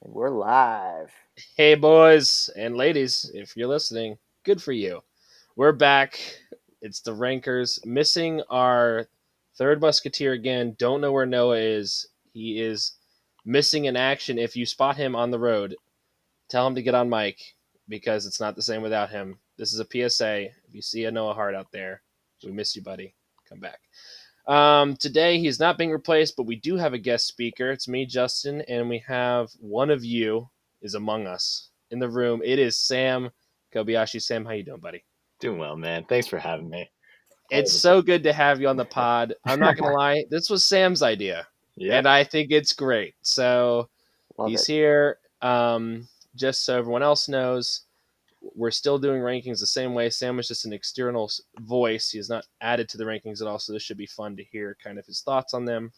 We're live. Hey, boys and ladies, if you're listening, good for you. We're back. It's the Rankers, missing our third musketeer again. Don't know where Noah is. He is missing in action. If you spot him on the road, tell him to get on mic because it's not the same without him. This is a PSA. If you see a Noah Hart out there, we miss you, buddy. Come back. Today he's not being replaced, but we do have a guest speaker. It's me, Justin, and we have one of you is among us in the room. It is Sam Kobayashi. Sam, how you doing, buddy? Doing well, man. Thanks for having me. It's so good to have you on the pod. I'm not gonna lie, this was Sam's idea, Yeah. and I think it's great. So Love he's it. here. Just so everyone else knows, we're still doing rankings the same way. Sam was just an external voice. He is not added to the rankings at all, so this should be fun to hear kind of his thoughts on them.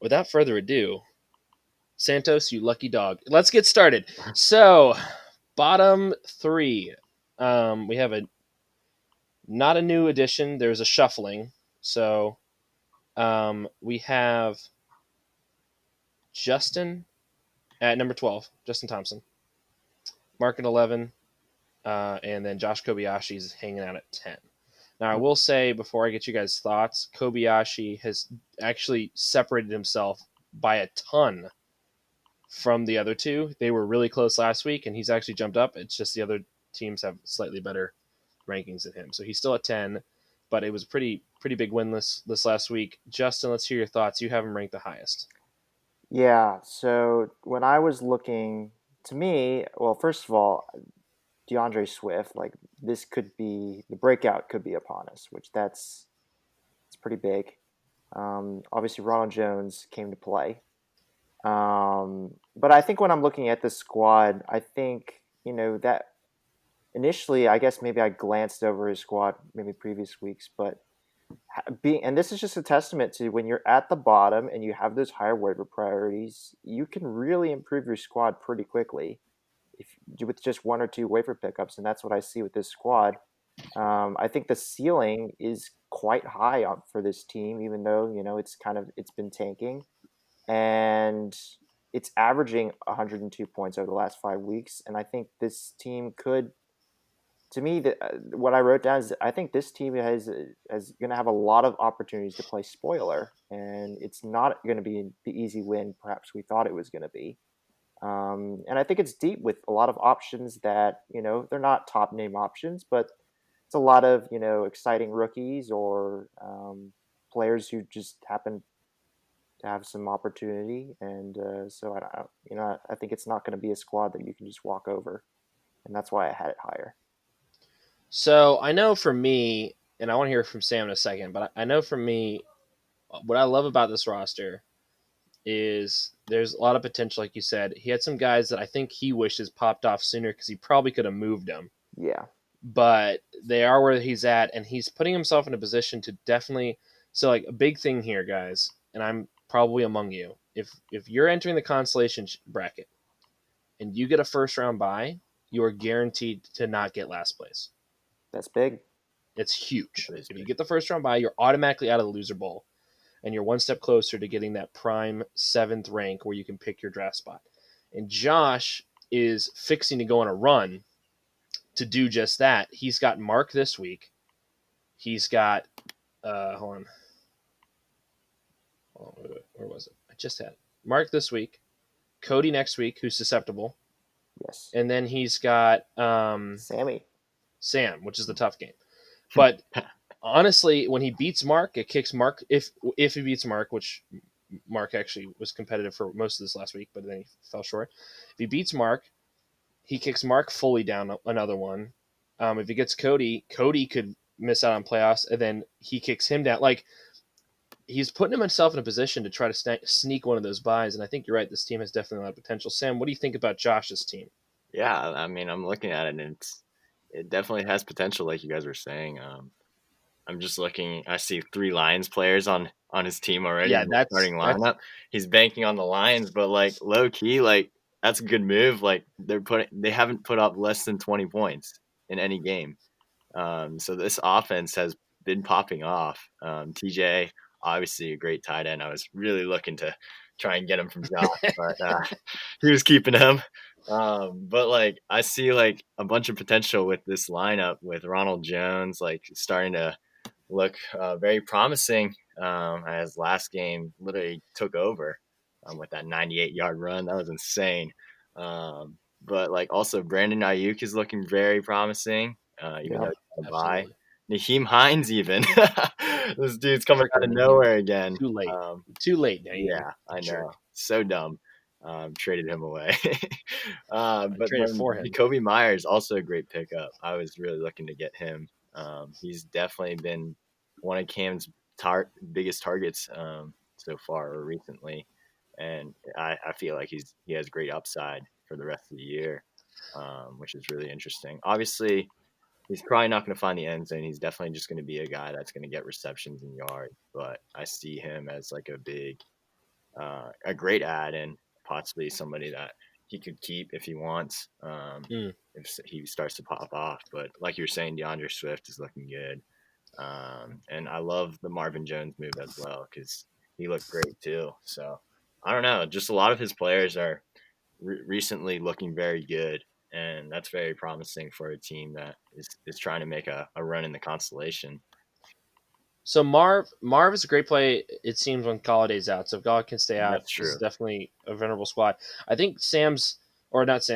Without further ado, Santos, you lucky dog. Let's get started. So, bottom three. We have not a new addition. There's a shuffling. So, we have Justin at number 12, Justin Thompson. Mark at 11, and then Josh Kobayashi is hanging out at 10. Now, I will say before I get you guys' thoughts, Kobayashi has actually separated himself by a ton from the other two. They were really close last week, and he's actually jumped up. It's just the other teams have slightly better rankings than him. So he's still at 10, but it was a pretty big win this last week. Justin, let's hear your thoughts. You have him ranked the highest. Yeah, so when I was looking, to me, well, first of all, DeAndre Swift, like this could be the breakout could be upon us, which it's pretty big. Obviously, Ronald Jones came to play. But I think when I'm looking at this squad, I think, that initially, I guess maybe I glanced over his squad maybe previous weeks, but and this is just a testament to when you're at the bottom and you have those higher waiver priorities, you can really improve your squad pretty quickly if with just one or two waiver pickups, and that's what I see with this squad. I think the ceiling is quite high for this team, even though it's been tanking, and it's averaging 102 points over the last 5 weeks, and I think this team could to me, what I wrote down is I think this team has going to have a lot of opportunities to play spoiler, and it's not going to be the easy win perhaps we thought it was going to be. And I think it's deep with a lot of options that they're not top name options, but it's a lot of exciting rookies or players who just happen to have some opportunity, and so I think it's not going to be a squad that you can just walk over, and that's why I had it higher. So I know for me, and I want to hear from Sam in a second, but I know for me, what I love about this roster is there's a lot of potential, like you said. He had some guys that I think he wishes popped off sooner because he probably could have moved them. Yeah. But they are where he's at, and he's putting himself in a position to definitely. So, like a big thing here, guys, and I'm probably among you. If you're entering the consolation bracket and you get a first round bye, you are guaranteed to not get last place. That's big. It's huge. It is If you big. get the first round bye, you're automatically out of the loser bowl, and you're one step closer to getting that prime 7th rank where you can pick your draft spot. And Josh is fixing to go on a run to do just that. He's got Mark this week. He's got hold on, where was it? I just had it. Mark this week, Cody next week, who's susceptible, Yes. and then he's got Sammy. Sam, which is the tough game. But honestly, when he beats Mark, it kicks Mark. If he beats Mark, which Mark actually was competitive for most of this last week, but then he fell short. If he beats Mark, he kicks Mark fully down another one. If he gets Cody, Cody could miss out on playoffs, and then he kicks him down. Like he's putting himself in a position to try to sneak one of those buys. And I think you're right. This team has definitely a lot of potential. Sam, what do you think about Josh's team? Yeah, I mean, I'm looking at it, and it definitely has potential, like you guys were saying. I'm just looking. I see 3 Lions players on his team already Yeah, in the starting that's lineup. He's banking on the Lions, but like low key, like that's a good move. Like they haven't put up less than 20 points in any game. So this offense has been popping off. TJ obviously a great tight end. I was really looking to try and get him from Josh, but he was keeping him. But like I see like a bunch of potential with this lineup with Ronald Jones like starting to look very promising. As last game literally took over with that 98-yard run. That was insane. But like also Brandon Ayuk is looking very promising, even though Yep. he's on a bye. Absolutely. Naheem Hines even. This dude's coming out of Freaking nowhere again. too late. Um, Too late, Naeem. yeah, I Jerk. know. So dumb. Traded him away. I But traded then for him. Jacoby Myers, also a great pickup. I was really looking to get him. He's definitely been one of Cam's biggest targets so far or recently. And I feel like he has great upside for the rest of the year, which is really interesting. Obviously, he's probably not going to find the end zone. He's definitely just going to be a guy that's going to get receptions and yards. But I see him as like a great ad and possibly somebody that he could keep if he wants. Mm. If he starts to pop off, but like you're saying, DeAndre Swift is looking good, and I love the Marvin Jones move as well because he looked great too. So I don't know, just a lot of his players are recently looking very good, and that's very promising for a team that is trying to make a run in the constellation. So Marv is a great play. It seems when Galladay's out. So if Gallaudet can stay out, That's this is true. definitely a venerable squad. I think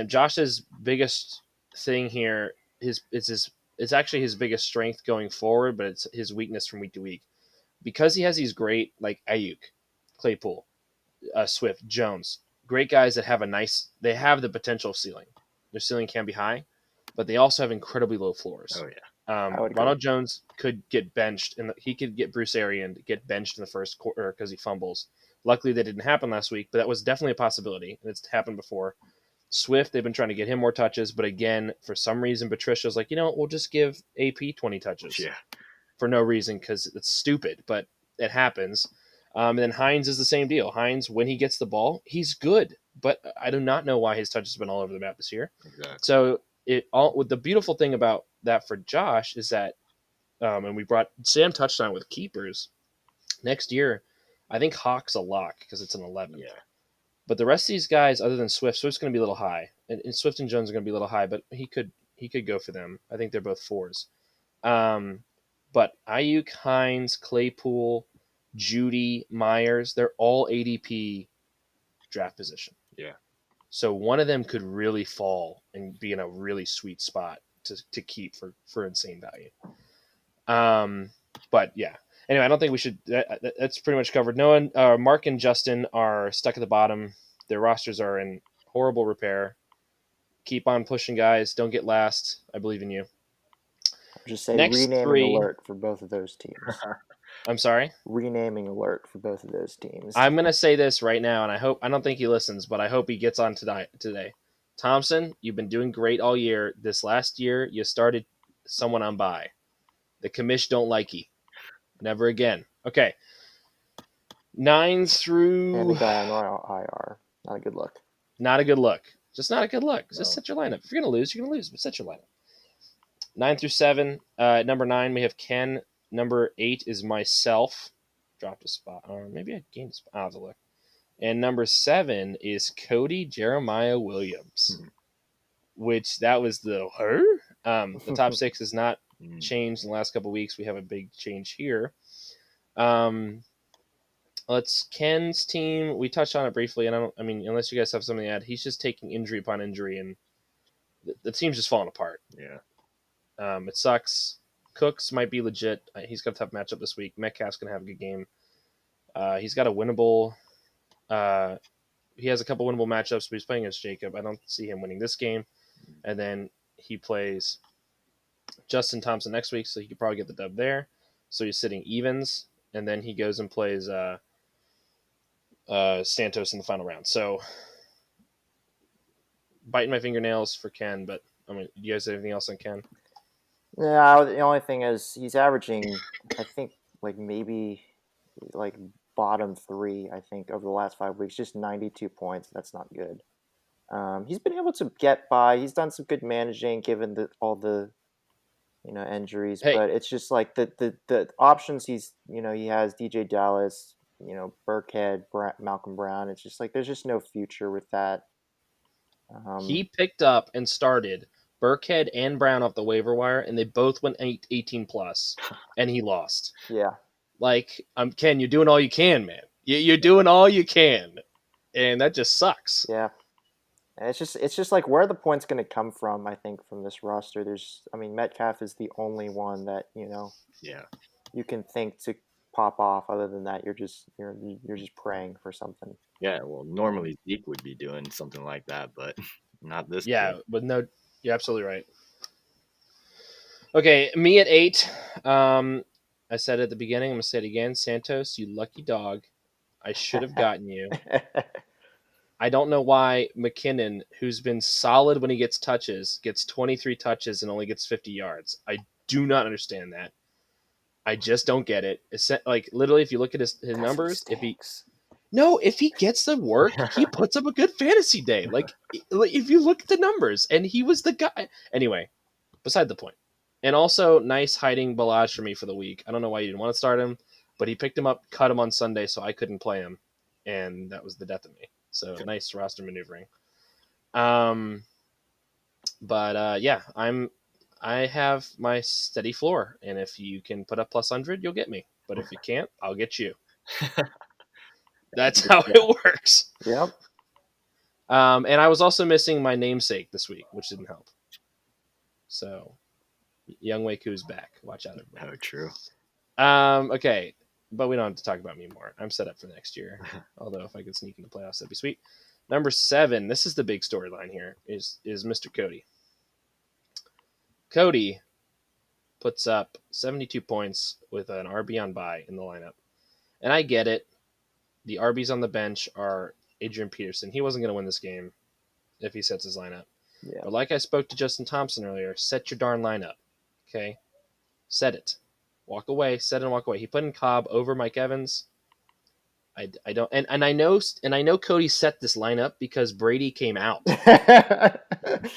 Josh's biggest thing here. It's actually his biggest strength going forward, but it's his weakness from week to week because he has these great like Ayuk, Claypool, Swift, Jones, great guys that they have the potential ceiling. Their ceiling can be high, but they also have incredibly low floors. Oh yeah. I would agree. Ronald Jones could get benched, and he could get Bruce Arian to get benched in the first quarter because he fumbles. Luckily, that didn't happen last week, but that was definitely a possibility, and it's happened before. Swift, they've been trying to get him more touches, but again, for some reason, Patricia's like, we'll just give AP 20 touches Yeah. for no reason because it's stupid, but it happens. And then Hines is the same deal. Hines, when he gets the ball, he's good, but I do not know why his touches have been all over the map this year. Exactly. So the beautiful thing about that for Josh is that, and Sam touched on it with keepers next year. I think Hawk's a lock because it's an 11. Yeah. But the rest of these guys, other than Swift's going to be a little high, and Swift and Jones are going to be a little high, but he could go for them. I think they're both 4s. But Ayuk, Hines, Claypool, Judy, Myers, they're all ADP draft position. Yeah. So one of them could really fall and be in a really sweet spot to keep for insane value. But yeah. Anyway, I don't think we should. That's pretty much covered. Mark and Justin are stuck at the bottom. Their rosters are in horrible repair. Keep on pushing, guys. Don't get last. I believe in you. I'll just say Next renaming 3. alert for both of those teams. I'm sorry. Renaming alert for both of those teams. I'm gonna say this right now, and I don't think he listens, but I hope he gets on today. Thompson, you've been doing great all year. This last year, you started someone on bye. The commish don't like you. Never again. Okay. 9 And through. the guy on IR. Not a good look. Not a good look. Just not a good look. Just No. set your lineup. If you're gonna lose, you're gonna lose. But set your lineup. 9 through 7. Number 9, we have Ken. Number 8 is myself. Dropped a spot. Or maybe I gained a spot. I'll have to look. And number 7 is Cody Jeremiah Williams. Which that was the the top 6 has not changed in the last couple of weeks. We have a big change here. Let's Ken's team. We touched on it briefly, and unless you guys have something to add, he's just taking injury upon injury, and the team's just falling apart. Yeah. It sucks. Cooks might be legit. He's got a tough matchup this week. Metcalf's gonna have a good game. He's got a winnable. He has a couple winnable matchups, but he's playing against Jacob. I don't see him winning this game, and then he plays Justin Thompson next week, so he could probably get the dub there. So he's sitting evens, and then he goes and plays Santos in the final round. So biting my fingernails for Ken, but do you guys have anything else on Ken? Yeah, the only thing is he's averaging, I think, maybe bottom 3, I think, over the last 5 weeks, just 92 points. That's not good. He's been able to get by. He's done some good managing given all the injuries. Hey, But it's just like the options he has DJ Dallas, Burkhead, Malcolm Brown. It's just like there's just no future with that. he Um, picked up and started Burkhead and Brown off the waiver wire, and they both went 18 plus, and he lost. yeah, Like, Ken, you're doing all you can, man. You're doing all you can, and that just sucks. yeah. And it's just like where are the points going to come from? I think from this roster, I mean, Metcalf is the only one that Yeah. you can think to pop off. Other than that, you're just praying for something. Yeah. Well, normally Zeke would be doing something like that, but not this year. Yeah, but no, you're absolutely right. Okay, me at 8. I said at the beginning, I'm gonna say it again. Santos, you lucky dog. I should have gotten you. I don't know why McKinnon, who's been solid when he gets touches, gets 23 touches and only gets 50 yards. I do not understand that. I just don't get it. It's like literally, if you look at his 'Cause he numbers, stinks. if he gets the work, he puts up a good fantasy day. Like if you look at the numbers, and he was the guy. Anyway, beside the point. And also, nice hiding Balaj for me for the week. I don't know why you didn't want to start him, but he picked him up, cut him on Sunday, so I couldn't play him, and that was the death of me. So nice roster maneuvering. Um, but yeah, I have my steady floor, and if you can put up plus 100, you'll get me. But if you can't, I'll get you. That's how it works. Yep. And I was also missing my namesake this week, which didn't help. So Young Wei Ku's back. Watch out, everybody. Oh, true. Okay, but we don't have to talk about me more. I'm set up for next year. Although if I could sneak into playoffs, that'd be sweet. Number 7. This is the big storyline here. Is Mr. Cody. Cody puts up 72 points with an RB on bye in the lineup, and I get it. The RBs on the bench are Adrian Peterson. He wasn't going to win this game if he sets his lineup. Yeah. But like I spoke to Justin Thompson earlier, set your darn lineup. Okay? Set it. Walk away, set it and walk away. He put in Cobb over Mike Evans. I don't and I know Cody set this lineup because Brady came out.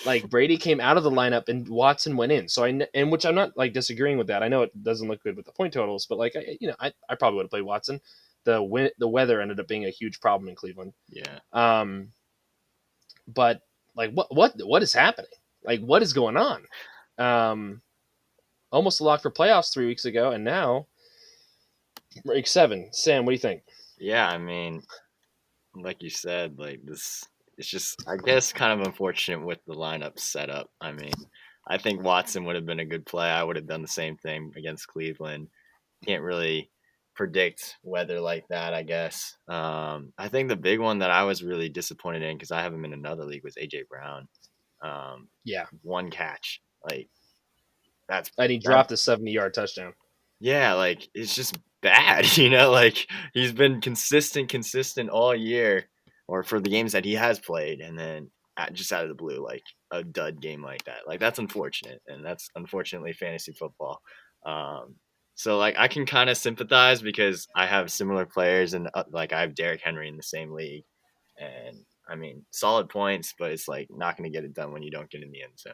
Like Brady came out of the lineup and Watson went in. So and which I'm not like disagreeing with that. I know it doesn't look good with the point totals, but like I probably would have played Watson. The weather ended up being a huge problem in Cleveland. Yeah. But like what is happening? Like what is going on? Almost a lock for playoffs 3 weeks ago, and now break 7. Sam, what do you think? Yeah. I mean, like you said, like this, it's just, I guess, kind of unfortunate with the lineup setup. I mean, I think Watson would have been a good play. I would have done the same thing against Cleveland. Can't really predict weather like that, I guess. I think the big one that I was really disappointed in because I have him in another league was AJ Brown. Yeah, One catch, like that's and he that. dropped a 70-yard touchdown. Yeah, like it's just bad, like he's been consistent all year, or for the games that he has played, and then just out of the blue, like a dud game like that. Like that's unfortunate, and that's unfortunately fantasy football. Um, so like I can kind of sympathize because I have similar players, and like I have Derrick Henry in the same league, and I mean solid points, but it's like not going to get it done when you don't get in the end zone.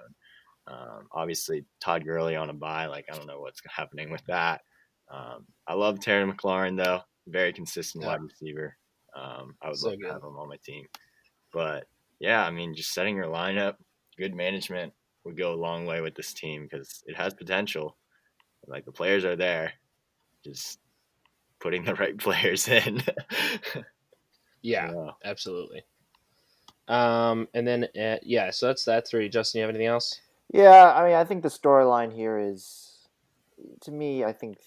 Obviously, Todd Gurley on a bye. Like, I don't know what's happening with that. I love Terry McLaurin, though. Very consistent Yeah, wide receiver. I would so love to good. have him on my team. But yeah, I mean, just setting your lineup, good management would go a long way with this team because it has potential. Like, the players are there. Just putting the right players in. Yeah, Yeah. absolutely. And then yeah, so that's that 3. Justin, you have anything else? Yeah, I mean, I think the storyline here is, to me, I think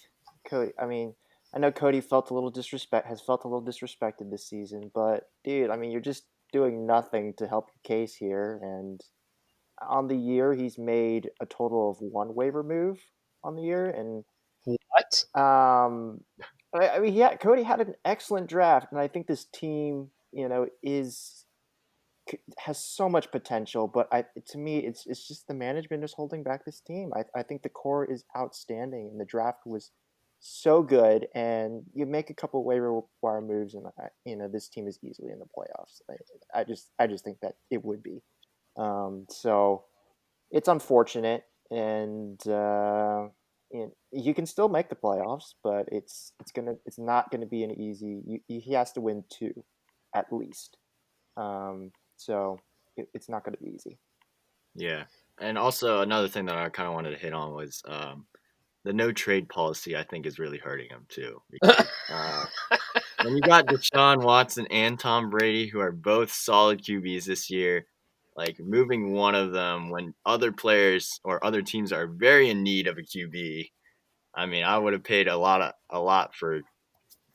Cody. I mean, I know Cody has felt a little disrespected this season, but dude, I mean, you're just doing nothing to help your case here. And on the year, he's made a total of one waiver move on the year, and What? I mean, Cody had an excellent draft, and I think this team, has so much potential, but to me, it's just the management is holding back this team. I think the core is outstanding, and the draft was so good. And you make a couple waiver wire moves, and this team is easily in the playoffs. I just think that it would be. So it's unfortunate. and you can still make the playoffs, but it's not gonna be an easy. He has to win two, at least. So it's not gonna be easy. Yeah. And also another thing that I kind of wanted to hit on was the no trade policy. I think is really hurting him too. Because, when you got Deshaun Watson and Tom Brady, who are both solid QBs this year, like moving one of them when other players or other teams are very in need of a QB. I mean, I would have paid a lot for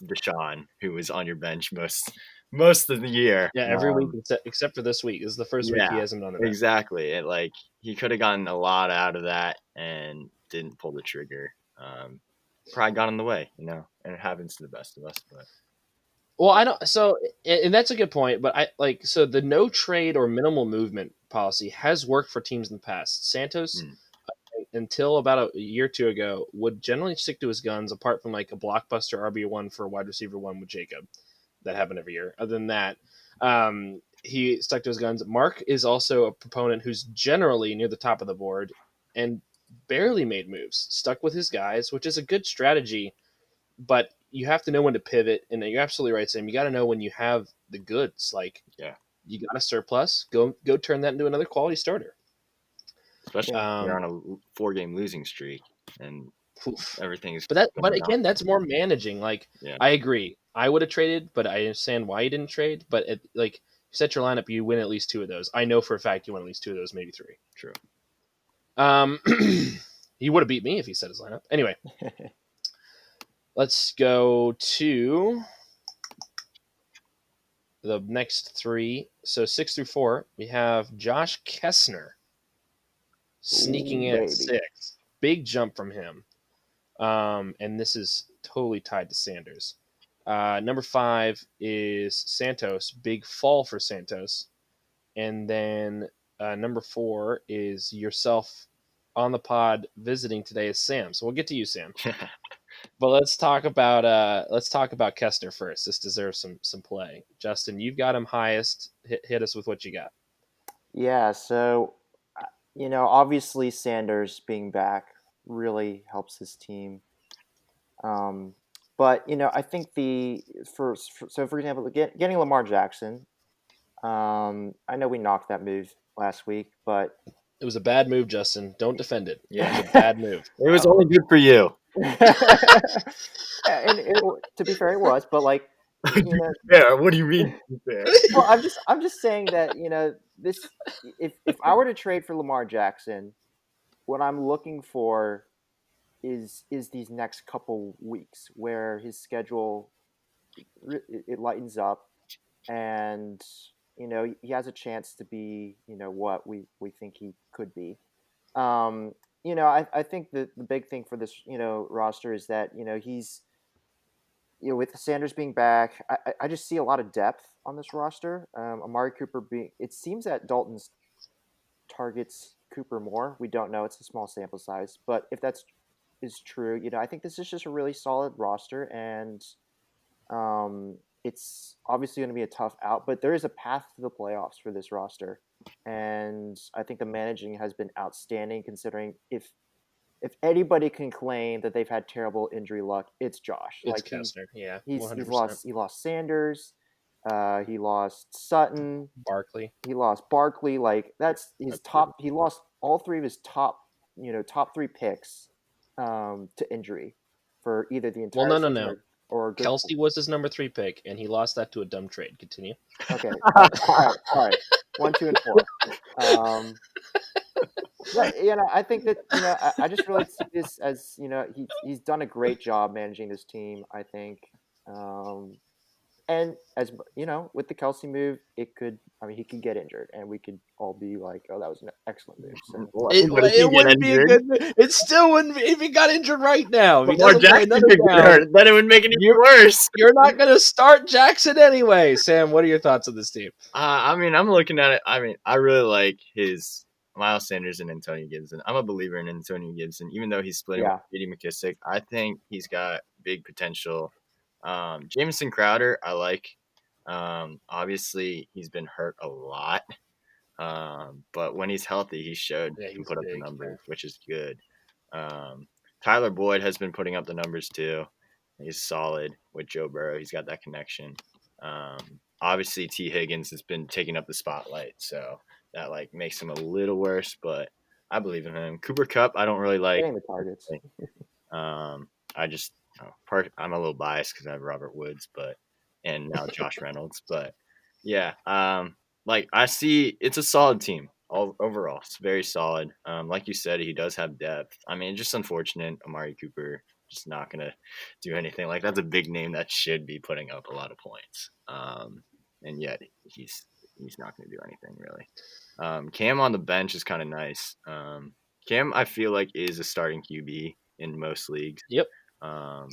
Deshaun, who was on your bench most of the year. Yeah, every week except for this week. This is the first week he Yeah, hasn't been on the bench. exactly. It like he could have gotten a lot out of that and didn't pull the trigger. Pride got in the way, and it happens to the best of us. But Well, I don't. So, and that's a good point. But I like so the no trade or minimal movement policy has worked for teams in the past. Santos, mm, until about a year or two ago, would generally stick to his guns, apart from like a blockbuster RB1 for a wide receiver one with Jacob. That happened every year. Other than that, he stuck to his guns. Mark is also a proponent who's generally near the top of the board and barely made moves, stuck with his guys, which is a good strategy. But you have to know when to pivot, and you're absolutely right, Sam. You got to know when you have the goods. Like yeah, you got a surplus, go turn that into another quality starter. especially Yeah, if you're Um, on a 4 game losing streak and oof. everything is But going on. again, that's more managing. Like Yeah, I agree, I would have traded, but I understand why you didn't trade. But like you set your lineup, you win at least two of those. I know for a fact you win at least two of those, maybe three. true. Um, he would have beat me if he set his lineup. Anyway, let's go to the next three. So 6 through 4, we have Josh Kessner sneaking ooh in at baby. 6. Big jump from him. And this is totally tied to Sanders. Number 5 is Santos. Big fall for Santos. And then number 4 is yourself on the pod visiting today is Sam. So we'll get to you, Sam. But let's talk about Kessler first. This deserves some play. Justin, you've got him highest. Hit us with what you got. Yeah, so obviously Sanders being back really helps his team. Um, but I think for example, getting Lamar Jackson. I know we knocked that move last week, but It was a bad move, Justin. Don't defend it. It was Yeah, a bad move. it was only good for you. and to be fair, it was. But like, To be fair, what do you mean? To be fair? well, I'm just saying that this if I were to trade for Lamar Jackson, what I'm looking for is these next couple weeks where his schedule it lightens up, and he has a chance to be what we think he could be. um I think the big thing for this roster is that he's with Sanders being back, I just see a lot of depth on this roster. Amari Cooper being, it seems that Dalton's targets Cooper more. We don't know; it's a small sample size, but if that's is true, I think this is just a really solid roster, and it's obviously going to be a tough out, but there is a path to the playoffs for this roster, and I think the managing has been outstanding. Considering if anybody can claim that they've had terrible injury luck, it's Josh. It's Like Kessler. Yeah, he's 100%. lost Sanders, he lost Sutton, Barkley. he lost Barkley. Like that's his That's brutal. top. He lost all three of his top three picks to injury for either the Well, entire no, no, season no. or a good. Kelsey was his number 3 pick, and he lost that to a dumb trade. Continue. Okay, all right. 1, 2, and 4. But I think that I just really see this as he's done a great job managing this team. I think, um, and as with the Kelsey move, it could. I mean, he could get injured, and we could all be like, "Oh, that was an excellent move." So What if you get Wouldn't be a injured? good. It still wouldn't be if he got injured right now. If he Lamar doesn't play Jackson another could get down, hurt. Then it would make it even you're worse. you're not going to start Jackson anyway. Sam, what are your thoughts on this team? I mean, I'm looking at it. I mean, I really like his Miles Sanders and Antonio Gibson. I'm a believer in Antonio Gibson, even though he's splitting with yeah, J.D. McKissick. I think he's got big potential. Jamison Crowder, I like. Obviously, he's been hurt a lot. But when he's healthy, he showed Yeah, he can he's put up the big. numbers, which is good. Um, Tyler Boyd has been putting up the numbers too. He's solid with Joe Burrow. He's got that connection. Obviously, T. Higgins has been taking up the spotlight, so that like makes him a little worse. But I believe in him. Cooper Cup, I don't really like. Getting the targets. I just I'm a little biased because I have Robert Woods, but and now Josh Reynolds, but yeah, like I see it's a solid team all overall. It's very solid. Like you said, he does have depth. I mean, just unfortunate Amari Cooper just not gonna do anything. Like that's a big name that should be putting up a lot of points. And yet he's not gonna do anything really. Cam on the bench is kind of nice. Cam, I feel like is a starting QB in most leagues. Yep. Um,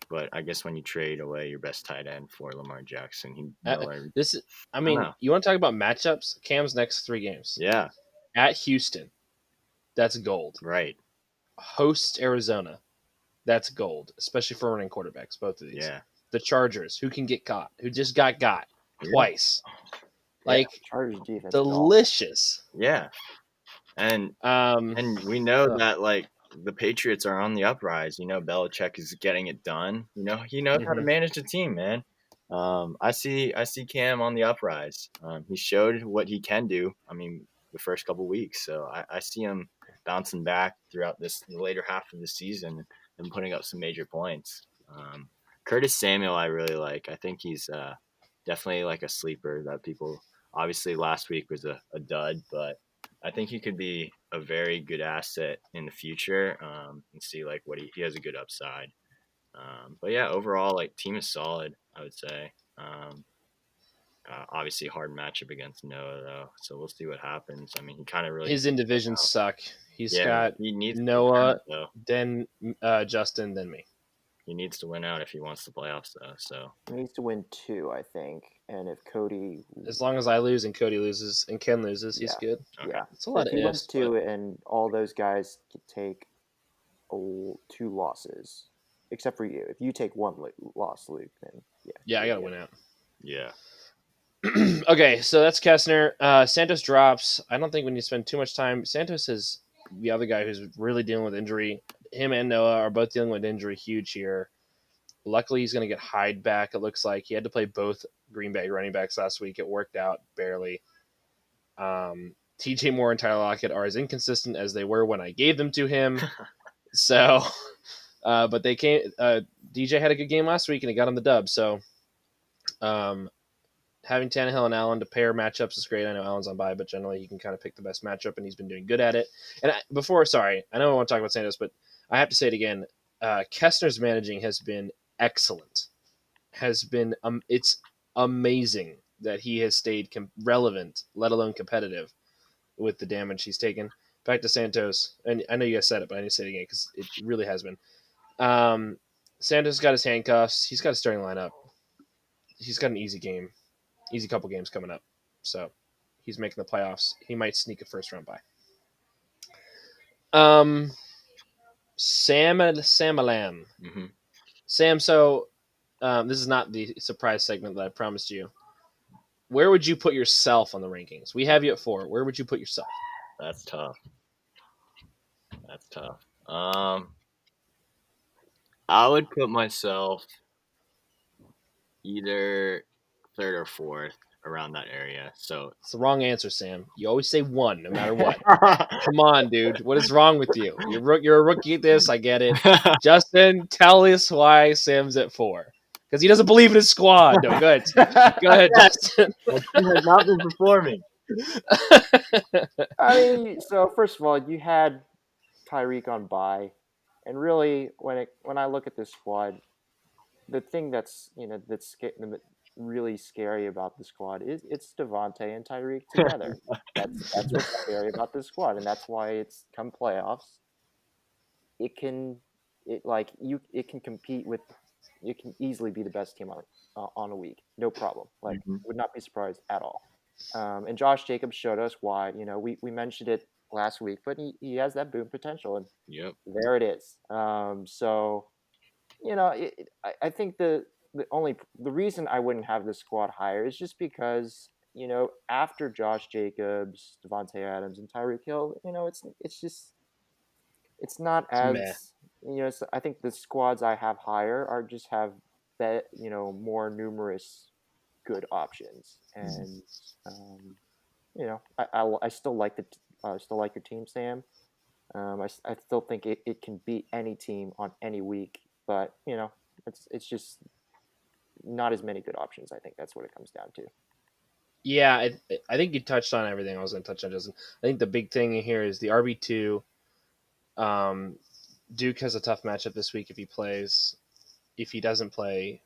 but I guess when you trade away your best tight end for Lamar Jackson, he Uh, nowhere. this is. I I don't mean, know. you want to talk about matchups? Cam's next 3 games Yeah, at Houston. That's gold. right. Host Arizona. That's gold, especially for running quarterbacks. Both of these. Yeah, The Chargers, who can get caught, who just got yeah, twice. yeah, Like Chargers defense is awful. delicious. yeah. And Um, we know uh, that like the Patriots are on the uprise. You know, Belichick is getting it done. You know, he knows how to mhm. manage the team, man. I see Cam on the uprise. He showed what he can do. I mean, the first couple weeks, so I see him bouncing back throughout the later half of the season and putting up some major points. Curtis Samuel, I really like. I think he's definitely like a sleeper that people. Obviously, last week was a dud, but I think he could be a very good asset in the future and see like what he has a good upside. But yeah, overall, like team is solid, I would say. Obviously, hard matchup against Noah though, so we'll see what happens. I mean, he kind of really his in divisions out. suck. He's Yeah, got he needs to win Noah, out though. then Justin, then me. He needs to win out if he wants the playoffs though. So He needs to win 2, I think. And if Cody, As long as I lose and Cody loses and Ken loses, he's yeah, good. okay, yeah. It's a lot If of he wins ifs, but 2 and all those guys could take 2 losses, except for you. If you take 1 loss, Luke, then yeah, I you're gotta good. win out. yeah, Okay, so that's Kessner. Santos drops. I don't think we need to spend too much time. Santos is the other guy who's really dealing with injury. Him and Noah are both dealing with injury huge here. Luckily, he's going to get Hyde back. It looks like he had to play both Green Bay running backs last week. It worked out barely. TJ Moore and Tyler Lockett are as inconsistent as they were when I gave them to him. So, but they came. DJ had a good game last week and he got on the dub. So, um, having Tannehill and Allen to pair matchups is great. I know Allen's on bye, but generally he can kind of pick the best matchup, and he's been doing good at it. And sorry, I know I want to talk about Santos, but I have to say it again. Kessner's managing has been excellent. It's amazing that he has stayed relevant, let alone competitive, with the damage he's taken. Back to Santos, and I know you guys said it, but I need to say it again because it really has been. Um, Santos got his handcuffs. He's got a starting lineup. He's got an easy couple games coming up. So he's making the playoffs. He might sneak a first round bye. Samalam. hmm Sam, so this is not the surprise segment that I promised you. Where would you put yourself on the rankings? We have you at 4. Where would you put yourself? that's tough. That's tough. I would put myself either third or fourth around that area. So It's the wrong answer, Sam. You always say 1 no matter what. Come on, dude. What is wrong with you? You're a rookie at this. I get it. Justin, tell us why Sam's at 4. Because he doesn't believe in his squad. No, go ahead. Go ahead, Justin. my team has not been performing. I mean, so first of all, you had Tyreek on bye, and really, when I look at this squad, the thing really scary about the squad is it's Devontae and Tyreek together. That's what's scary about this squad, and that's why it's come playoffs. It can it can compete with it can easily be the best team on a week, no problem. Like Mhm. would not be surprised at all. And Josh Jacobs showed us why. We mentioned it last week, but he has that boom potential, and Yep. there it is. So I think the reason I wouldn't have this squad higher is just because after Josh Jacobs, Devontae Adams, and Tyreek Hill, it's just it's not It's meh. as I think the squads I have higher are just have more numerous good options, and um, I still like still like your team, Sam. I still think it can beat any team on any week, but it's just not as many good options. I think that's what it comes down to. Yeah, I think you touched on everything I was going to touch on, Justin. I think the big thing here is the RB2. Um, Duke has a tough matchup this week if he plays. If he doesn't play,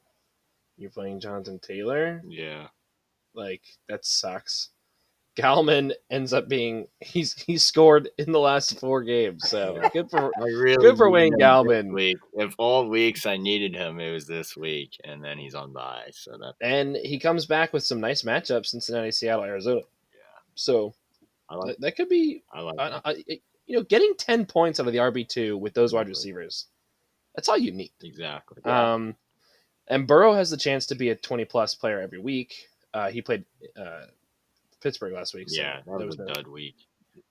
you're playing Jonathan Taylor. Yeah. Like, that sucks. Galman ends up being he's scored in the last 4 games, so Yeah. good for I really good for needed Wayne him this Galman. week. If all weeks I needed him, it was this week, and then he's on bye. So that And he comes back with some nice matchups: Cincinnati, Seattle, Arizona. So I like that could be, I like uh, that. uh, getting 10 points out of the RB2 with those wide Exactly. receivers. That's all you need. Exactly. Yeah. And Burrow has the chance to be a 20-plus player every week. He played Pittsburgh last week, so Yeah, that there was was a dud week.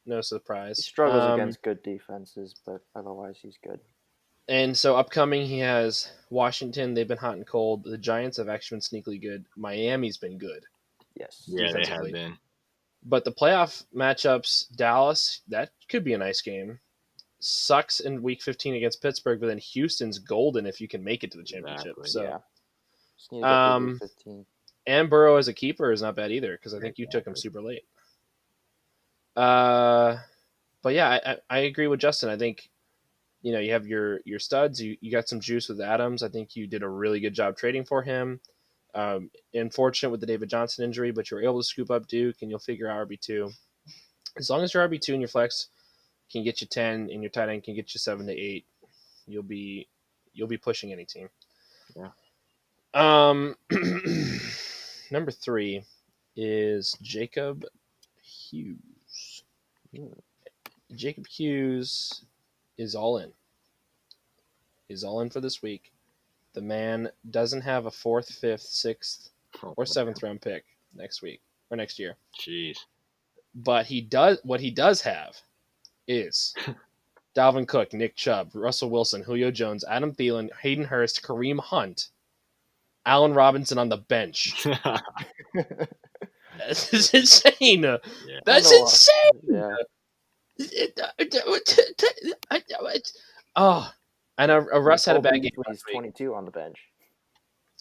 no He surprise. struggles against good defenses, but otherwise he's good. And so upcoming, he has Washington. They've been hot and cold. The Giants have actually been sneakily good. Miami's been good Yes. Yeah, they have defensively. been. But the playoff matchups, Dallas, that could be a nice game. Sucks in week 15 against Pittsburgh, but then Houston's golden if you can make it to the championship. Exactly. So, Yeah. Just need to get through week um, 15. and Burrow as a keeper is not bad either because I think you took him Exactly. super late. But yeah, I agree with Justin. I think you have your studs. You got some juice with Adams. I think you did a really good job trading for him. Unfortunate with the David Johnson injury, but you were able to scoop up Duke and you'll figure out RB2. As long as your RB2 and your flex can get you 10 and your tight end can get you 7 to 8, you'll be pushing any team. Yeah. Number 3 is Jacob Hughes. Jacob Hughes is all in. He's all in for this week. The man doesn't have a 4th, 5th, 6th, Oh, or 7th round pick next week or next year. jeez. But what he does have is Dalvin Cook, Nick Chubb, Russell Wilson, Julio Jones, Adam Thielen, Hayden Hurst, Kareem Hunt, Allen Robinson on the bench. This is insane. Yeah. That's I know, insane. Yeah. Oh, and Russ had a bad game Beasley's last week. 22 on the bench.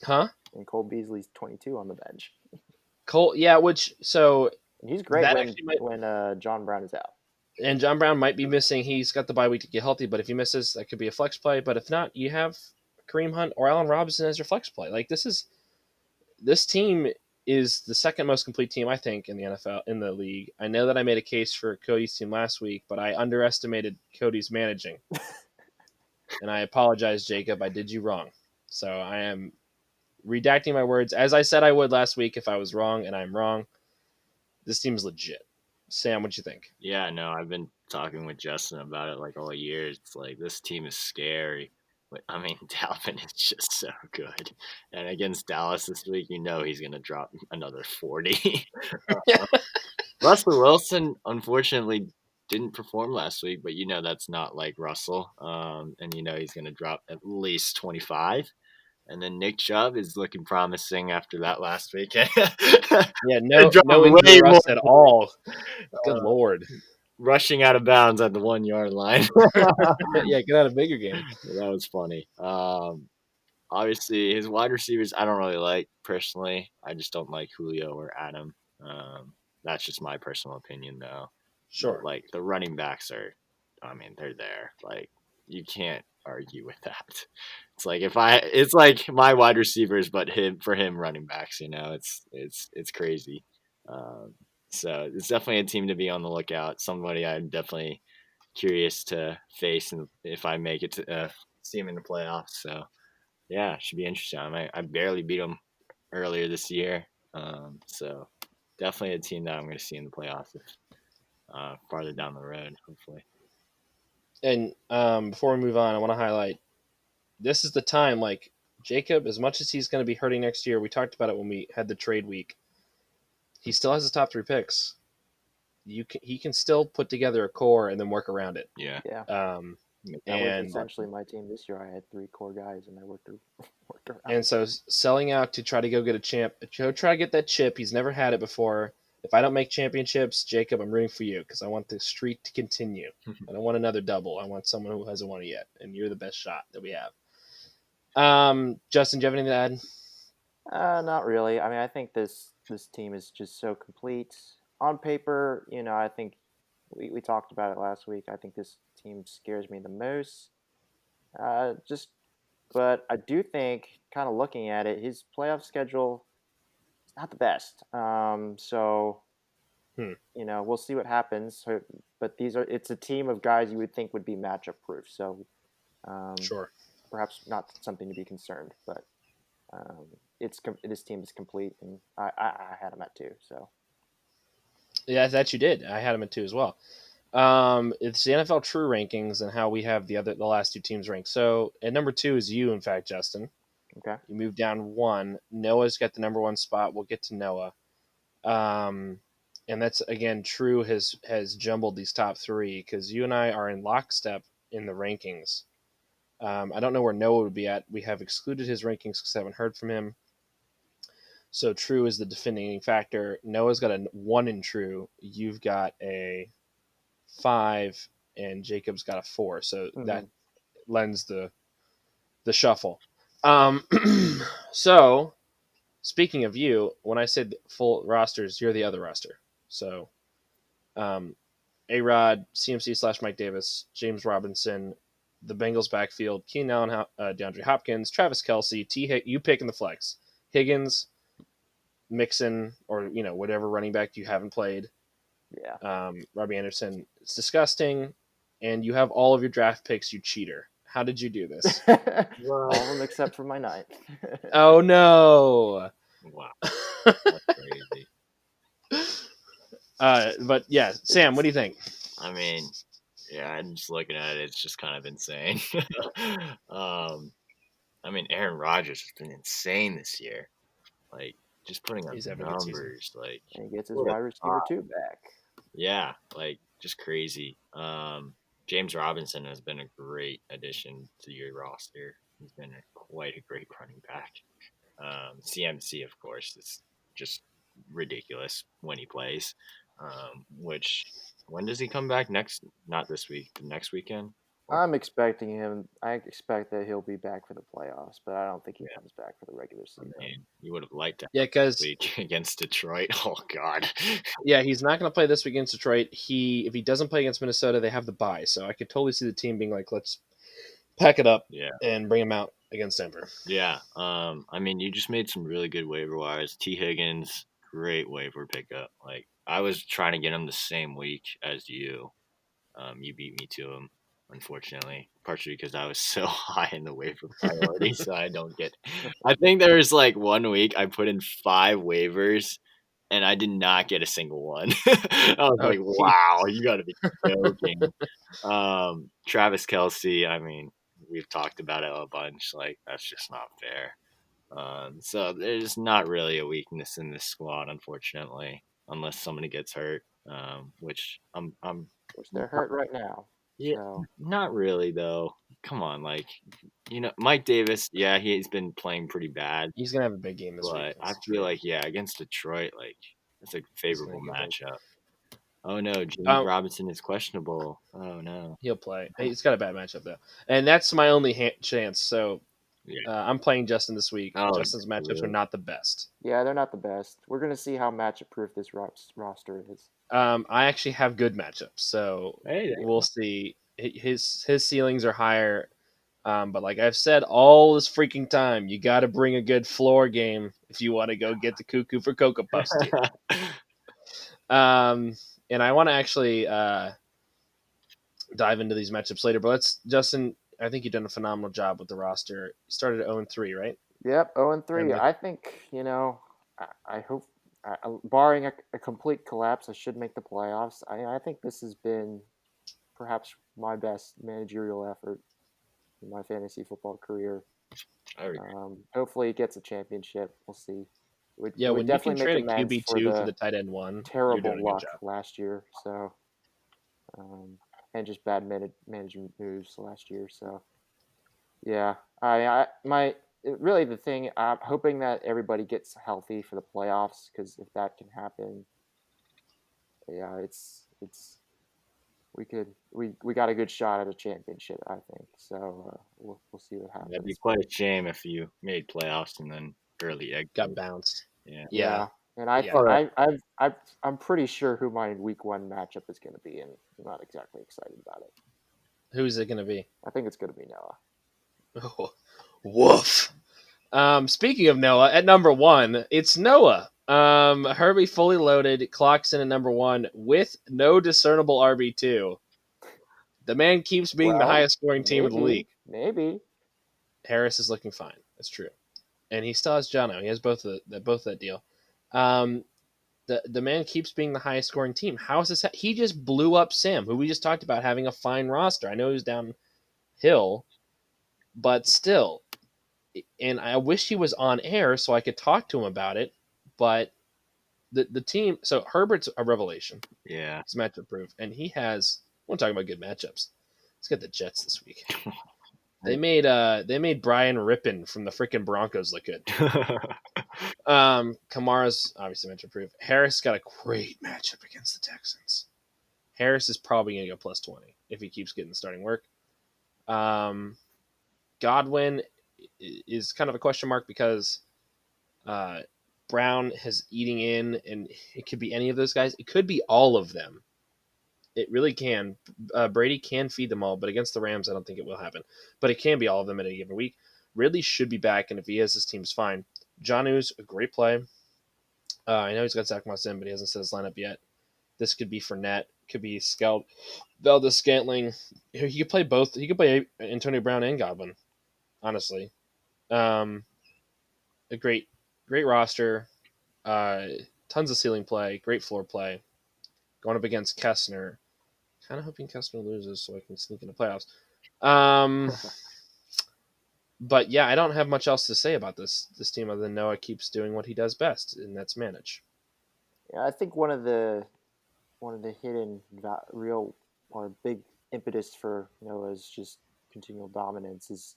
Huh? And Cole Beasley's 22 on the bench. Cole, yeah, so And he's great that when actually might, when John Brown is out. and John Brown might be missing. He's got the bye week to get healthy, but if he misses, that could be a flex play. But if not, you have Kareem Hunt or Allen Robinson as your flex play. Like this team is the second most complete team I think in the NFL in the league. I know that I made a case for Cody's team last week, but I underestimated Cody's managing, and I apologize, Jacob. I did you wrong. So I am redacting my words as I said I would last week if I was wrong, and I'm wrong. This team is legit. Sam, what you think? Yeah, no, I've been talking with Justin about it like all year. It's like this team is scary. But I mean, Dalvin is just so good. And against Dallas this week, he's going to drop another 40. Russell Wilson, unfortunately, didn't perform last week, but that's not like Russell. And he's going to drop at least 25. And then Nick Chubb is looking promising after that last weekend. Yeah, no way injury more rust at all. Good lord. rushing out of bounds at the 1 yard line. Yeah, get out of bigger game. That was funny. Obviously, his wide receivers I don't really like personally. I just don't like Julio or Adam. That's just my personal opinion, though. Sure. But like the running backs they're there. Like you can't argue with that. It's like my wide receivers, but for him running backs. It's crazy. So it's definitely a team to be on the lookout. Somebody I'm definitely curious to face, and if I make it to see him in the playoffs. So yeah, it should be interesting. I barely beat them earlier this year, so definitely a team that I'm going to see in the playoffs farther down the road, hopefully. And before we move on, I want to highlight this is the time. Like Jacob, as much as he's going to be hurting next year, we talked about it when we had the trade week. he still has his top 3 picks. He can still put together a core and then work around it. Yeah. Yeah, Um, that was and essentially my team this year. I had 3 core guys, and I worked around and it. so selling out to try to go get a champ, try to get that chip. He's never had it before. If I don't make championships, Jacob, I'm rooting for you because I want the streak to continue. I don't want another double. I want someone who hasn't won it yet, and you're the best shot that we have. Justin, do you have anything to add? Not really. I mean, I think this team is just so complete on paper. I think we talked about it last week. I think this team scares me the most. Just, but I do think, kind of looking at it, his playoff schedule is not the best. So Hmm. we'll see what happens. But it's a team of guys you would think would be matchup proof. So um, Sure. perhaps not something to be concerned, but um, this team is complete, and I had them at 2. So Yeah, that you did. I had him at 2 as well. It's the NFL True rankings and how we have the last 2 teams ranked. So at number 2 is you, in fact, Justin. okay, You moved down 1. Noah's got the number 1 spot. We'll get to Noah. Um, and that's again True has jumbled these top 3 because you and I are in lockstep in the rankings. I don't know where Noah would be at. We have excluded his rankings because I haven't heard from him. So True is the defending factor. Noah's got a 1 in True. You've got a 5, and Jacob's got a 4. So that hmm lends the shuffle. Um, so speaking of you, when I said full rosters, you're the other roster. So um, A Rod, CMC / Mike Davis, James Robinson, the Bengals backfield, Keenan Allen, DeAndre Hopkins, Travis Kelsey, you pick in the flex, Higgins, Mixon, or whatever running back you haven't played, yeah. Robbie Anderson. It's disgusting, and you have all of your draft picks. You cheater! How did you do this? All of them except for my 9th. Oh no! Wow. That's crazy. But yeah, Sam, what do you think? I mean, yeah, I'm just looking at it. It's just kind of insane. um, I mean, Aaron Rodgers has been insane this year. Like, just putting up He's having a good season. numbers. Like, And he gets his what a wide receiver thought. 2 back. Yeah, like just crazy. James Robinson has been a great addition to your roster. He's been quite a great running back. CMC, of course, is just ridiculous when he plays. Which when does he come back next? Not this week, the next weekend. Or I'm expecting him. I expect that he'll be back for the playoffs, but I don't think he yeah, comes back for the regular I season. mean, you would have liked to Yeah, have this because week against Detroit. Oh God. he's not going to play this week against Detroit. If he doesn't play against Minnesota, they have the bye, so I could totally see the team being like, let's pack it up Yeah. and bring him out against Denver. Yeah. I mean, you just made some really good waiver wires. T. Higgins, great waiver pickup. Like I was trying to get him the same week as you. You beat me to him, unfortunately, partially because I was so high in the waiver priority, so I don't get. I think there was like 1 week I put in 5 waivers, and I did not get a single one. I was Oh, like, "Wow, you got to be joking." Travis Kelsey. I mean, we've talked about it a bunch. Like that's just not fair. So there's not really a weakness in this squad, unfortunately, unless somebody gets hurt. Which I'm Which they're hurt right now. yeah, So not really though. Come on, like Mike Davis. Yeah, he's been playing pretty bad, he's going to have a big game this week but I against feel Detroit. like against Detroit, like it's a He's going favorable to get big. matchup. Oh no, James Um, Robinson is questionable. Oh no. he'll play. He's got a bad matchup though, and that's my only chance. So Yeah. I'm playing Justin this week. Oh, Justin's matchups are really? not the best. yeah, they're not the best. We're gonna see how matchup proof this roster is. I actually have good matchups, so Hey, we'll see. His ceilings are higher, but like I've said all this freaking time, you got to bring a good floor game if you want to go get the cuckoo for Cocoa Puffs team. And I want to actually dive into these matchups later, but Justin. I think you've done a phenomenal job with the roster. You started at 0-3, right? Yep, 0-3. And I think I hope, barring a complete collapse, I should make the playoffs. I think this has been perhaps my best managerial effort in my fantasy football career. I agree. Hopefully, it gets a championship. We'll see. Yeah, Would when you can definitely make trade a amends for QB2 for the the tight end one, you're terrible doing a good luck job. last year. So, and just bad management moves last year. So, yeah, really the thing. I'm hoping that everybody gets healthy for the playoffs because if that can happen, yeah, it's we got a good shot at a championship. I think so. We'll see what That'd be happens. quite a shame if you made playoffs and then early Got exit. bounced. Yeah. Yeah, Yeah, and I yeah. think All right. I'm pretty sure who my week one matchup is going to be, and I'm not exactly excited about it. Who's it going to be? I think it's going to be Noah. Oh, woof. Speaking of Noah, at number one, it's Noah. Herbie fully loaded, clocks in at number one with no discernible RB2. The man keeps being the Well, highest scoring team in the league. maybe. Harris is looking fine. That's true, and he still has Jono. He has both that deal. Um, the man keeps being the highest scoring team. How is this? He just blew up Sam, who we just talked about having a fine roster. I know he was downhill, but still. And I wish he was on air so I could talk to him about it. But the team, so Herbert's a revelation. Yeah. He's matchup proof, and he has. We're talking about good matchups. He's got the Jets this week. They made Brian Rippin from the freaking Broncos look good. Kamara's obviously matchup proof. Harris got a great matchup against the Texans. Harris is probably going to go plus 20 if he keeps getting starting work. Godwin is kind of a question mark because Brown is eating in, and it could be any of those guys. It could be all of them. It really can. Brady can feed them all, but against the Rams, I don't think it will happen. But it can be all of them in any given week. Ridley should be back, and if he is, his team's fine. Jonu's a great play. I know he's got Zach Moss in, but he hasn't set his lineup yet. This could be Fournette. Could be Scout. Valdez Scantling. He could play both. He could play Antonio Brown and Godwin, honestly. A great roster. Tons of ceiling play. Great floor play. Going up against Kessner. Kind of hoping Kessner loses so I can sneak into playoffs. But yeah, I don't have much else to say about this team other than Noah keeps doing what he does best, and that's manage. Yeah, I think one of the hidden real or big impetus for Noah's just continual dominance is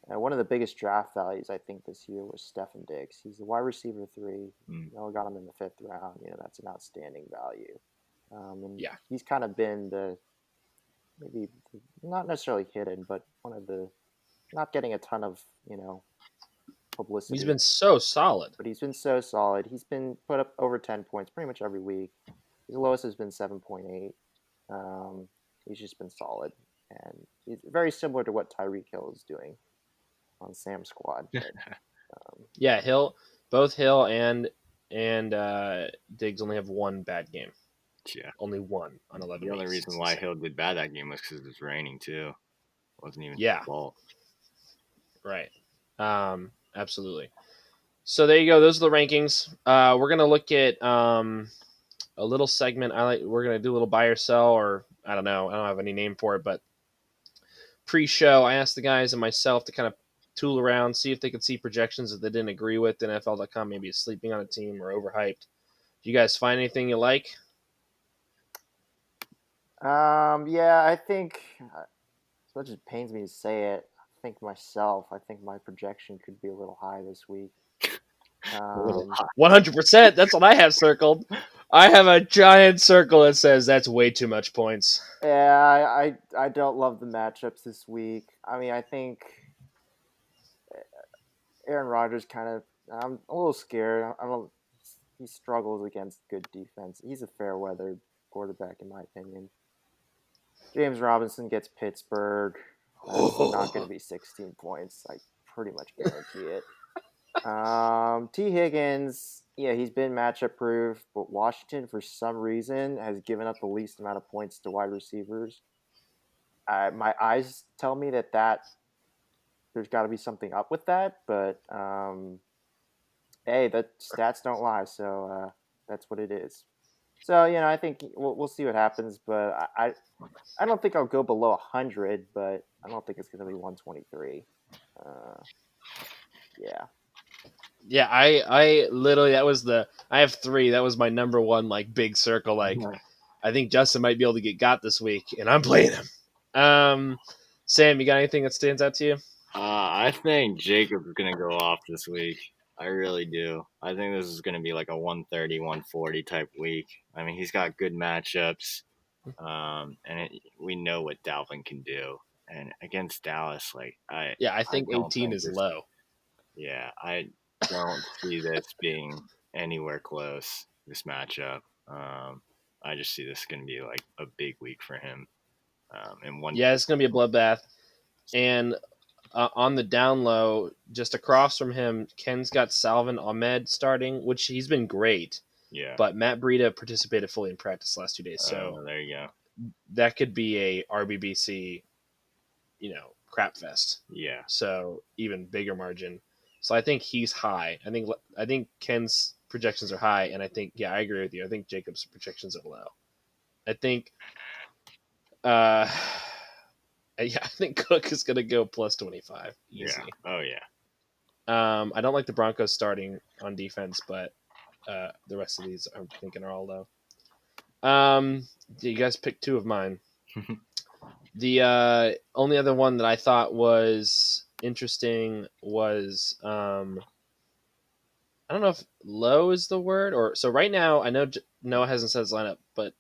one of the biggest draft values I think this year was Stefan Diggs. He's the wide receiver 3. Noah got him in the 5th round. That's an outstanding value. And Yeah. he's kind of been maybe not necessarily hidden, but one of the not getting a ton of publicity. He's been so solid. But he's been so solid. He's been put up over 10 points pretty much every week. His lowest has been 7.8. He's just been solid, and he's very similar to what Tyreek Hill is doing on Sam's squad. But, yeah, both Hill and Diggs only have one bad game. Yeah. Only one on 11 The only weeks. reason why Hill did bad that game was because it was raining too. It wasn't even his fault. Right. Absolutely. So there you go. Those are the rankings. We're gonna look at a little segment. We're gonna do a little buy or sell, or I don't know. I don't have any name for it, but pre-show, I asked the guys and myself to kind of tool around, see if they could see projections that they didn't agree with. NFL.com maybe is sleeping on a team or overhyped. Do you guys find anything you like? yeah, I think as much as it pains me to say it, I think my projection could be a little high this week. 100%. That's what I have circled. I have a giant circle that says that's way too much points. Yeah, I don't love the matchups this week. I mean, I think Aaron Rodgers kind of. I'm a little scared. He struggles against good defense. He's a fair weather quarterback in my opinion. James Robinson gets Pittsburgh. That's not going to be 16 points. I pretty much guarantee it. T. Higgins, yeah, he's been matchup proof, but Washington, for some reason, has given up the least amount of points to wide receivers. My eyes tell me that there's got to be something up with that, but hey, the stats don't lie, so that's what it is. So I think we'll see what happens, but I don't think I'll go below 100, but I don't think it's going to be 123. Yeah. Yeah, I literally I have three. That was my number one like big circle. Like I think Justin might be able to get got this week, and I'm playing him. Sam, you got anything that stands out to you? I think Jacob's gonna go off this week. I really do. I think this is gonna be like a 130, 140 type week. I mean, he's got good matchups, we know what Dalvin can do. And against Dallas, like Yeah, I I think don't 18 think is this. low. Yeah, I don't see this being anywhere close. This matchup. I just see this gonna be like a big week for him. And one. Yeah, it's gonna be a bloodbath. And on the down low, just across from him, Ken's got Salvin Ahmed starting, which he's been great. Yeah. But Matt Breida participated fully in practice the last 2 days, so There you go. that could be a RBBC, crap fest. Yeah. So even bigger margin. So I think he's high. I think Ken's projections are high, and I think I agree with you. I think Jacob's projections are low. I think, uh, yeah, I think Cook is gonna go plus 25 easy. Yeah. Oh yeah. I don't like the Broncos starting on defense, but the rest of these I'm thinking are all low. You guys picked two of mine. The only other one that I thought was interesting was I don't know if low is the word or so. Right now, I know Noah hasn't said his lineup, but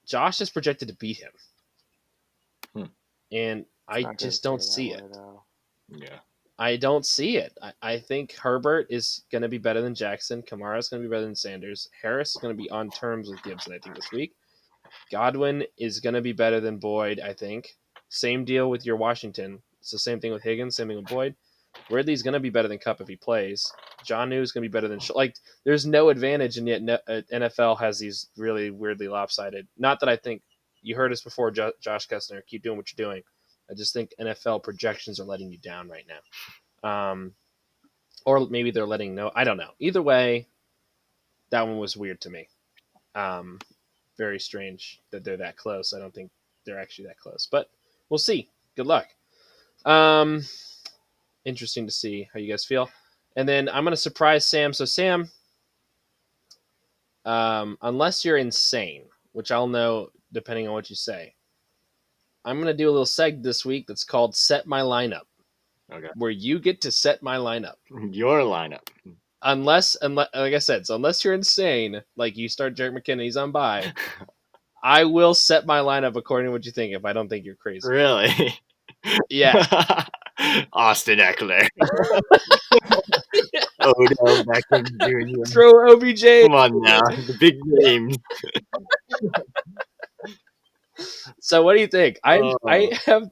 Josh is projected to beat him, and I just don't see it. Yeah. I don't see it. I think Herbert is going to be better than Jackson. Kamara is going to be better than Sanders. Harris is going to be on terms with Gibson, I think, this week. Godwin is going to be better than Boyd, I think. Same deal with your Washington. It's the same thing with Higgins, same thing with Boyd. Ridley's going to be better than Cup if he plays. John New is going to be better than there's no advantage, and yet NFL has these really weirdly lopsided. Not that I think you heard us before, Josh Kessler. Keep doing what you're doing. I just think NFL projections are letting you down right now. Or maybe they're letting no. I don't know. Either way, that one was weird to me. Very strange that they're that close. I don't think they're actually that close, but we'll see. Good luck. Interesting to see how you guys feel. And then I'm going to surprise Sam. So, Sam, unless you're insane, which I'll know depending on what you say, I'm going to do a little seg this week that's called Set My Lineup. Okay. Where you get to set my lineup. Your lineup. Unless, like I said, so unless you're insane, like you start Jerick McKinnon, he's on bye, I will set my lineup according to what you think if I don't think you're crazy. Really? Yeah. Austin Eckler. Odell Beckham Jr. Throw OBJ. Come on now. The big names. So what do you think? I have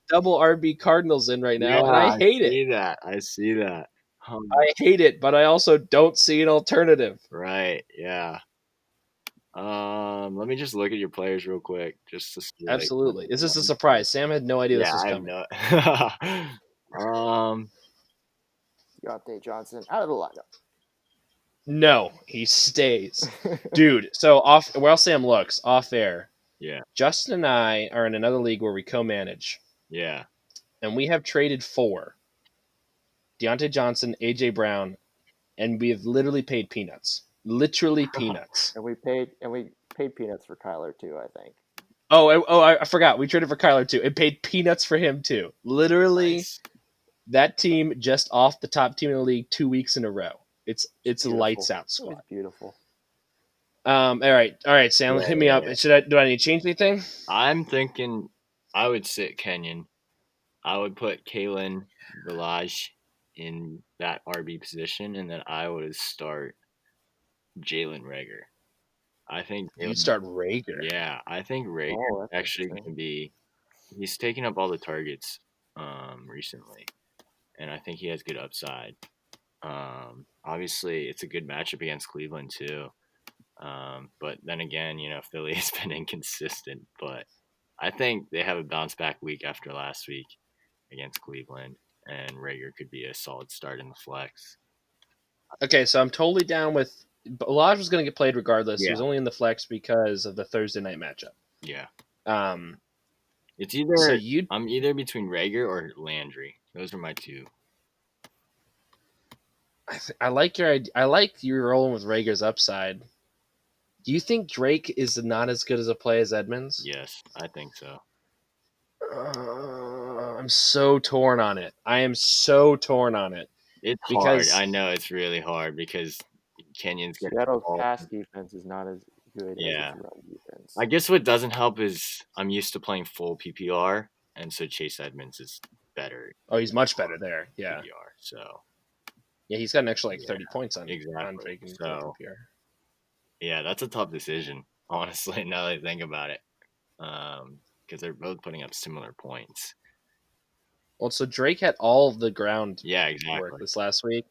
double RB Cardinals in right now, and I hate it. I see that. I hate it, but I also don't see an alternative. Right. Yeah. Let me just look at your players real quick, just to see. Absolutely. This is a surprise. Sam had no idea this was coming. Deontay Johnson out of the lineup. No, he stays. Dude, so while Sam looks, off air, yeah. Justin and I are in another league where we co-manage. Yeah. And we have traded for Deontay Johnson, AJ Brown, and we have literally paid peanuts. Literally peanuts. and we paid peanuts for Kyler too, I think. Oh, I forgot. We traded for Kyler too. It paid peanuts for him too. Literally, nice. That team just off the top team in the league 2 weeks in a row. It's a lights out squad. It's beautiful. All right, Sam, hit me up. Do I need to change anything? I'm thinking I would sit Kenyon. I would put Kalen Ballage in that RB position, and then I would start Jalen Reagor. I think you'd start Reagor. Yeah, I think Reagor actually going to be. He's taking up all the targets recently, and I think he has good upside. Obviously, it's a good matchup against Cleveland too. But then again, Philly has been inconsistent. But I think they have a bounce back week after last week against Cleveland, and Reagor could be a solid start in the flex. Okay, so I'm totally down with. Ballage was going to get played regardless. Yeah. He was only in the flex because of the Thursday night matchup. Yeah. It's either I'm either between Reagor or Landry. Those are my two. I like your idea. I like you rolling with Rager's upside. Do you think Drake is not as good as a play as Edmonds? Yes, I think so. I'm so torn on it. I am so torn on it It's hard. because I know it's really hard because Kenyon's getting the Seattle's ball. pass defense is not as good as its Yeah. run defense. I guess what doesn't help is I'm used to playing full PPR, and so Chase Edmonds is better he's much better there. Yeah, PPR. So yeah, he's got an extra like Yeah, 30 points on exactly. Drake and So PPR. yeah, that's a tough decision, honestly. Now that I think about it, because they're both putting up similar points. Well, so Drake had all of the ground Yeah, work exactly. this last week,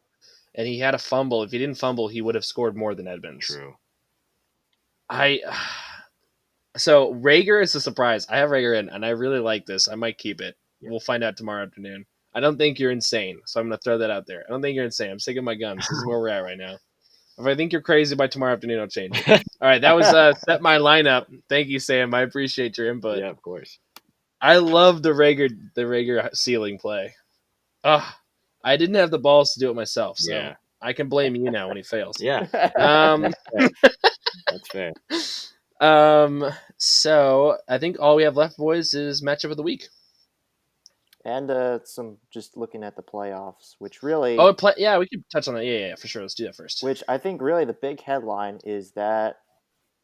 and he had a fumble. If he didn't fumble, he would have scored more than Edmonds. True. So Rager is a surprise. I have Rager in, and I really like this. I might keep it. Yeah. We'll find out tomorrow afternoon. I don't think you're insane, so I'm going to throw that out there. I don't think you're insane. I'm sticking my guns. This is where we're at right now. If I think you're crazy by tomorrow afternoon, I'll change it. All right, that was set my lineup. Thank you, Sam. I appreciate your input. Yeah, of course. I love the Rager ceiling play. I didn't have the balls to do it myself, so Yeah. I can blame you now when he fails. Yeah, that's fair. So I think all we have left, boys, is matchup of the week. And some just looking at the playoffs, which really, Yeah, we could touch on that. Yeah, for sure. Let's do that first. which I think really the big headline is that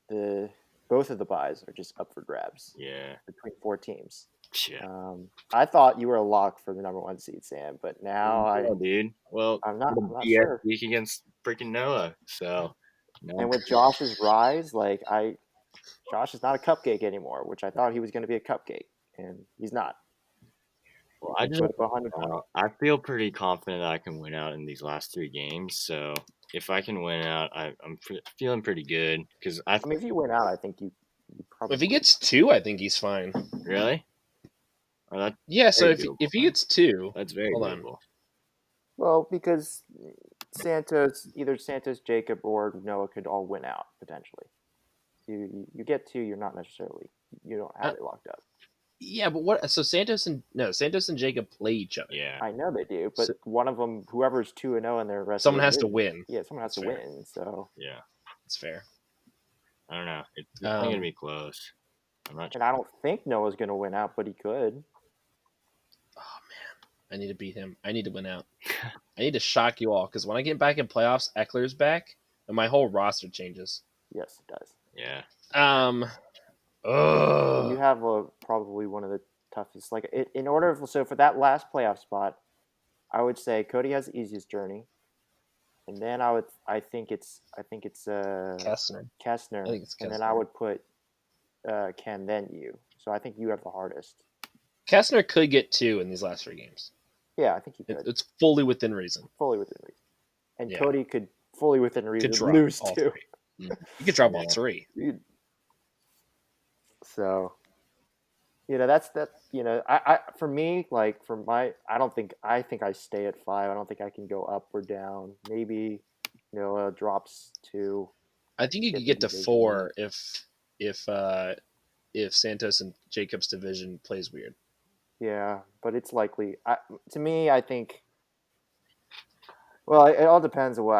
both of the buys are just up for grabs Yeah. between 4 teams. Yeah. I thought you were a lock for the number 1 seed, Sam, but now Yeah, dude. Well, I'm not BS sure. week against freaking Noah. So, no. And with Josh's rise, Josh is not a cupcake anymore, which I thought he was going to be a cupcake, and he's not. Well, He put up 100 points. I feel pretty confident that I can win out in these last 3 games. So if I can win out, I'm feeling pretty good because I mean, if you win out, I think you probably. If he gets 2, I think he's fine. Really. Oh, that's Yeah. So very if he gets 2, that's very hold on. doable. Well, because either Santos, Jacob, or Noah could all win out potentially. You get 2, you don't have it locked up. Yeah, but what? So Santos and Jacob play each other. Yeah. I know they do, but one of them, whoever's 2-0 in their rest, someone has to win. Yeah, someone has to fair. win. So Yeah, that's fair. I don't know. It's definitely gonna be close. I'm not. And I don't think Noah's gonna win out, but he could. Oh man, I need to beat him. I need to win out. I need to shock you all because when I get back in playoffs, Eckler's back, and my whole roster changes. Yes, it does. Yeah. You have probably one of the toughest. So for that last playoff spot, I would say Cody has the easiest journey, and then I think it's Kessner. Kessner, I think it's and then Kessner. I would put Ken, then you. So I think you have the hardest. Kessner could get 2 in these last 3 games. Yeah, I think he could. It's fully within reason. Fully within reason. And Yeah. Cody could fully within reason Could drop lose all 2. 3. You could drop all 3. So, that's that. I for me, I think I stay at 5. I don't think I can go up or down. Maybe, drops 2. I think you could get to 4 if Santos and Jacob's division plays weird. Yeah, but it's likely. To me, I think. Well, it all depends on what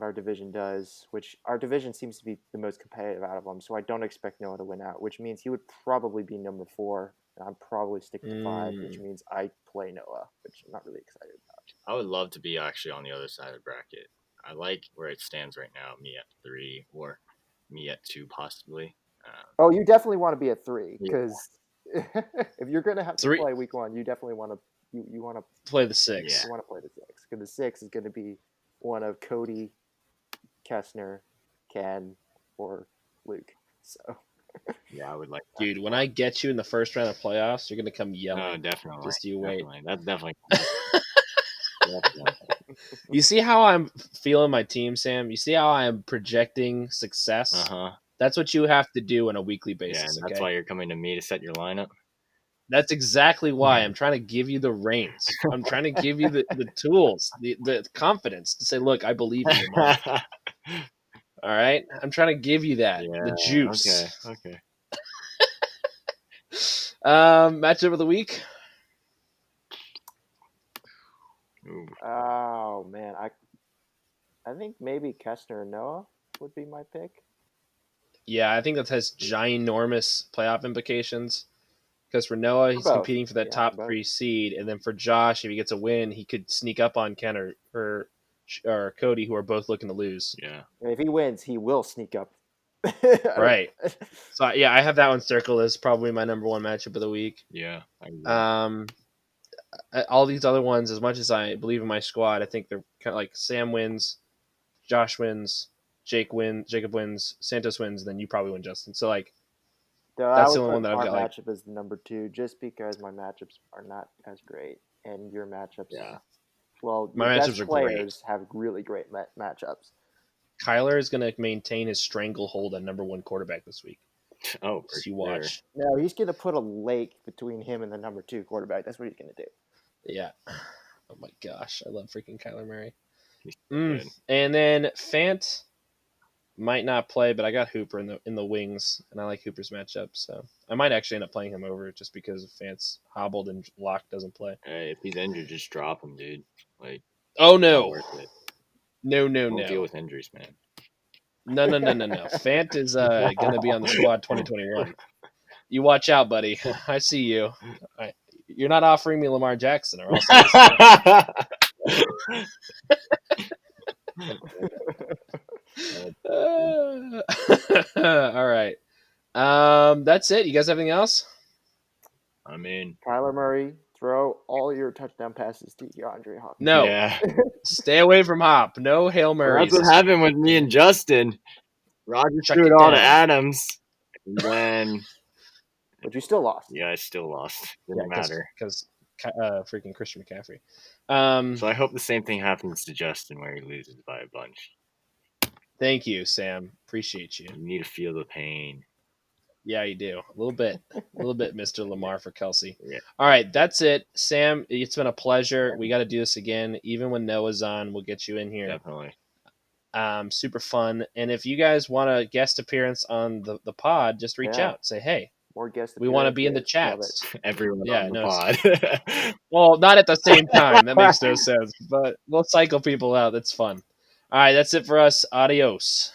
our division does. Which our division seems to be the most competitive out of them. So I don't expect Noah to win out, which means he would probably be number 4, and I'm probably sticking to 5, which means I play Noah, which I'm not really excited about. I would love to be actually on the other side of the bracket. I like where it stands right now. Me at 3 or me at 2 possibly. Oh, you definitely want to be at 3 because if you're going to have to play week 1, you definitely want to you want to play the 6. Yeah. You want to play the 6 because the 6 is going to be one of Cody, Kessner, Ken, or Luke. So yeah, I would like that. Dude, when I get you in the first round of playoffs, you're gonna come yelling. Oh, definitely. Just you wait. That's definitely. You see how I'm feeling my team, Sam? You see how I am projecting success? Uh-huh. That's what you have to do on a weekly basis. Yeah, and that's why you're coming to me to set your lineup. That's exactly why I'm trying to give you the reins. I'm trying to give you the tools, the confidence to say, look, I believe in you, Mark. All right? I'm trying to give you that, the juice. Okay. Matchup of the week? Oh man, I think maybe Kessner and Noah would be my pick. Yeah, I think that has ginormous playoff implications. Because for Noah, For he's both. competing for that Yeah, for top both. 3 seed, and then for Josh, if he gets a win, he could sneak up on Ken or Cody, who are both looking to lose. Yeah. And if he wins, he will sneak up. Right. So yeah, I have that one circled as probably my number one matchup of the week. Yeah. I agree. All these other ones, as much as I believe in my squad, I think they're kind of like Sam wins, Josh wins, Jacob wins, Santos wins, then you probably win, Justin. So like So I that's the would only one put that I've our got. Like matchup as the number 2, just because my matchups are not as great, and your matchups. Yeah. Well, My your matchups best are great. players have really great matchups. Kyler is going to maintain his stranglehold on number 1 quarterback this week. Oh, for So you sure. watch. No, he's going to put a lake between him and the number 2 quarterback. That's what he's going to do. Yeah. Oh my gosh, I love freaking Kyler Murray. He's so good. And then Fant might not play, but I got Hooper in the wings, and I like Hooper's matchup, so I might actually end up playing him over just because Fant's hobbled and Locke doesn't play. Hey, if he's injured, just drop him, dude. Like, Oh not no, worth it. no, Don't deal with injuries, man. no. Fant is gonna be on the squad 2021. You watch out, buddy. I see you. You're not offering me Lamar Jackson, or else. All right. That's it. You guys have anything else? I mean, Kyler Murray, throw all your touchdown passes to DeAndre Hopkins. No. yeah. Stay away from Hop. No Hail Marys. That's what happened with me and Justin. Roger Check threw it it all to down. Adams, and then But you still lost. yeah, I still lost. Yeah, Didn't matter. because freaking Christian McCaffrey. So I hope the same thing happens to Justin, where he loses by a bunch. Thank you, Sam. Appreciate you. You need to feel the pain. Yeah, you do. A little bit, Mr. Lamar for Kelsey. Yeah. All right, that's it. Sam, it's been a pleasure. We got to do this again. Even when Noah's on, we'll get you in here. Definitely. Super fun. And if you guys want a guest appearance on the pod, just reach Yeah. out. Say, hey, More guests. we want to be in the appearances. chats. Everyone Yeah, on the no, pod. Well, not at the same time. That makes no sense. But we'll cycle people out. That's fun. All right, that's it for us. Adios.